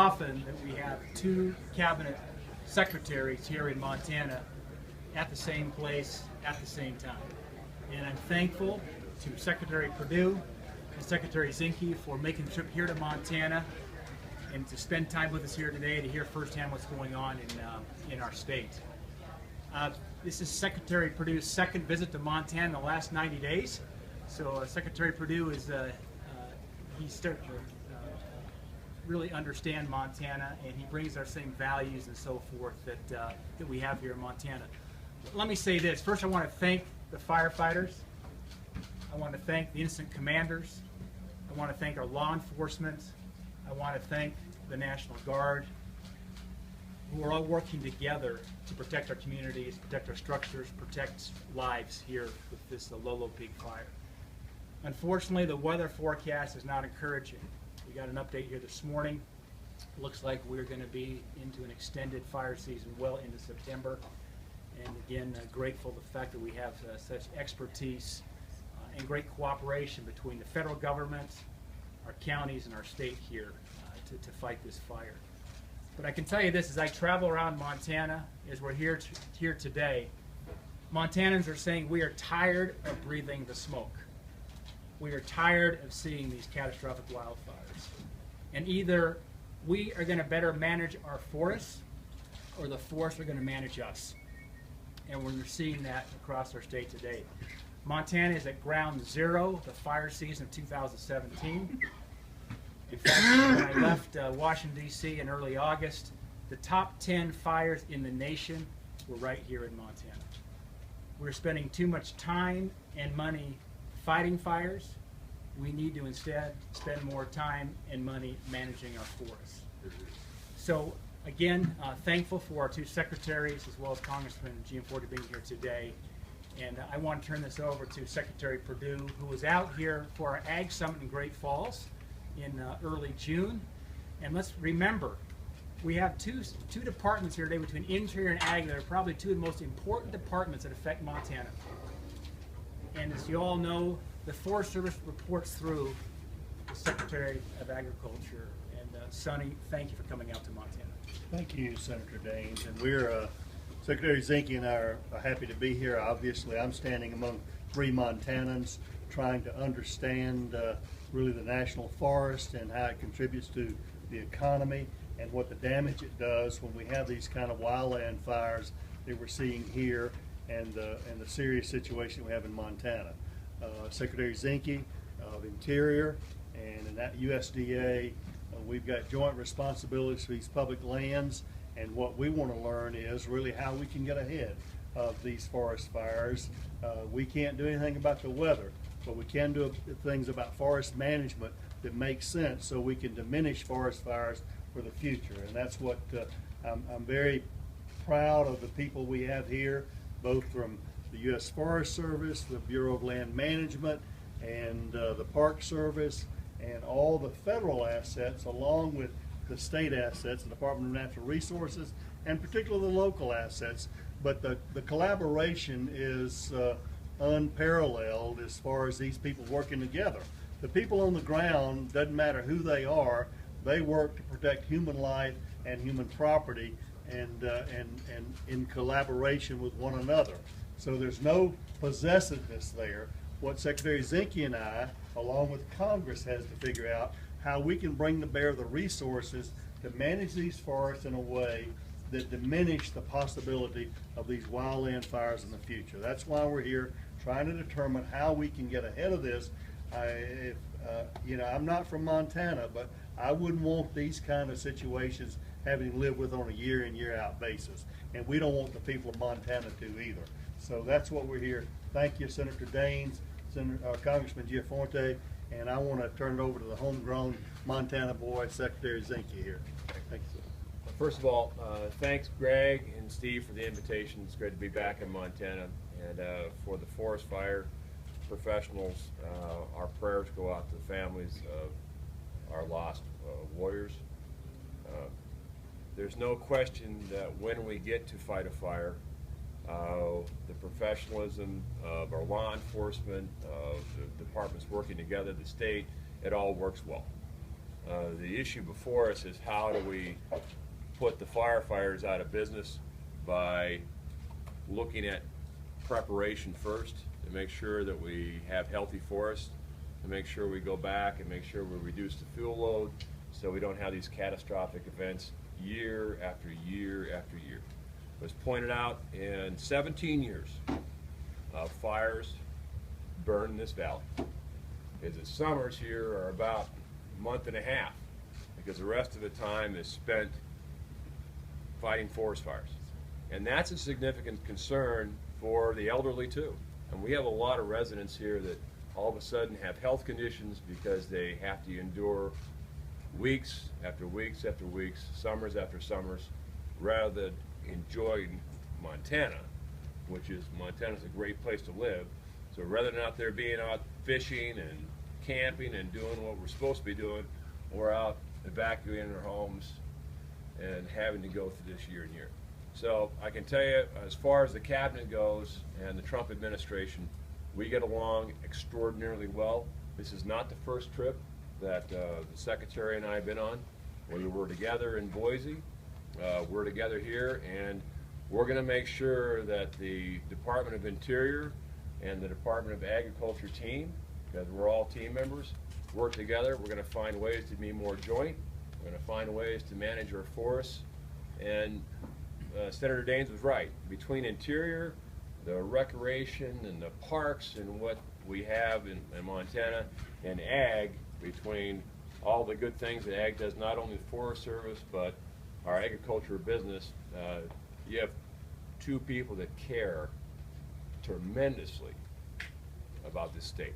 often that we have two cabinet secretaries here in Montana at the same place at the same time. And I'm thankful to Secretary Perdue and Secretary Zinke for making the trip here to Montana and to spend time with us here today to hear firsthand what's going on in our state. This is Secretary Perdue's second visit to Montana in the last 90 days. So Secretary Perdue is he's starting to really understand Montana, and he brings our same values and so forth that we have here in Montana. Let me say this. First, I want to thank the firefighters. I want to thank the incident commanders. I want to thank our law enforcement. I want to thank the National Guard, who are all working together to protect our communities, protect our structures, protect lives here with this Lolo Peak fire. Unfortunately, the weather forecast is not encouraging. We got an update here this morning. Looks like we're going to be into an extended fire season well into September. And again, grateful for the fact that we have such expertise and great cooperation between the federal government, our counties, and our state here to fight this fire. But I can tell you this, as I travel around Montana, as we're here today, Montanans are saying we are tired of breathing the smoke. We are tired of seeing these catastrophic wildfires. And either we are going to better manage our forests, or the forests are going to manage us. And we're seeing that across our state today. Montana is at ground zero, the fire season of 2017. In fact, when I left Washington, D.C. in early August, the top 10 fires in the nation were right here in Montana. We're spending too much time and money fighting fires. We need to instead spend more time and money managing our forests. So again, thankful for our two secretaries as well as Congressman Gianforte being here today. And I want to turn this over to Secretary Perdue, who was out here for our Ag Summit in Great Falls in early June. And let's remember, we have two departments here today between Interior and Ag that are probably two of the most important departments that affect Montana. And as you all know, the Forest Service reports through the Secretary of Agriculture. And Sonny, thank you for coming out to Montana. Thank you, Senator Daines. And we're, Secretary Zinke and I are happy to be here. Obviously, I'm standing among three Montanans trying to understand really the national forest and how it contributes to the economy and what the damage it does when we have these kind of wildland fires that we're seeing here and the serious situation we have in Montana. Secretary Zinke of Interior and in that USDA, we've got joint responsibilities for these public lands, and what we want to learn is really how we can get ahead of these forest fires. We can't do anything about the weather, but we can do things about forest management that make sense so we can diminish forest fires for the future. And that's what I'm very proud of the people we have here, both from the U.S. Forest Service, the Bureau of Land Management, and the Park Service, and all the federal assets along with the state assets, the Department of Natural Resources, and particularly the local assets. But the collaboration is unparalleled as far as these people working together. The people on the ground, doesn't matter who they are, they work to protect human life and human property and in collaboration with one another. So there's no possessiveness there. What Secretary Zinke and I, along with Congress, has to figure out how we can bring to bear the resources to manage these forests in a way that diminish the possibility of these wildland fires in the future. That's why we're here, trying to determine how we can get ahead of this. I'm not from Montana, but I wouldn't want these kind of situations having to live with on a year in, year out basis. And we don't want the people of Montana to either. So that's what we're here. Thank you, Senator Daines, Congressman Gianforte, and I want to turn it over to the homegrown Montana boy, Secretary Zinke here. Thank you, sir. First of all, thanks Greg and Steve for the invitation. It's great to be back in Montana. And for the forest fire professionals, our prayers go out to the families of our lost warriors. There's no question that when we get to fight a fire, the professionalism of our law enforcement, of the departments working together, the state, it all works well. The issue before us is how do we put the firefighters out of business by looking at preparation first to make sure that we have healthy forests, to make sure we go back and make sure we reduce the fuel load so we don't have these catastrophic events year after year after year. It was pointed out in 17 years of fires burn in this valley, is the summers here are about a month and a half because the rest of the time is spent fighting forest fires. And that's a significant concern for the elderly too. And we have a lot of residents here that all of a sudden have health conditions because they have to endure weeks after weeks after weeks, summers after summers, rather than enjoying Montana, which is, Montana's a great place to live. So rather than out there being out fishing and camping and doing what we're supposed to be doing, we're out evacuating our homes and having to go through this year and year. So I can tell you, as far as the cabinet goes and the Trump administration, we get along extraordinarily well. This is not the first trip that the Secretary and I have been on. We were together in Boise, we're together here, and we're going to make sure that the Department of Interior and the Department of Agriculture team, because we're all team members, work together. We're going to find ways to be more joint. We're going to find ways to manage our forests. And Senator Daines was right. Between Interior, the recreation, and the parks, and what we have in Montana, and Ag, between all the good things that Ag does, not only the Forest Service, but our agriculture business, you have two people that care tremendously about this state.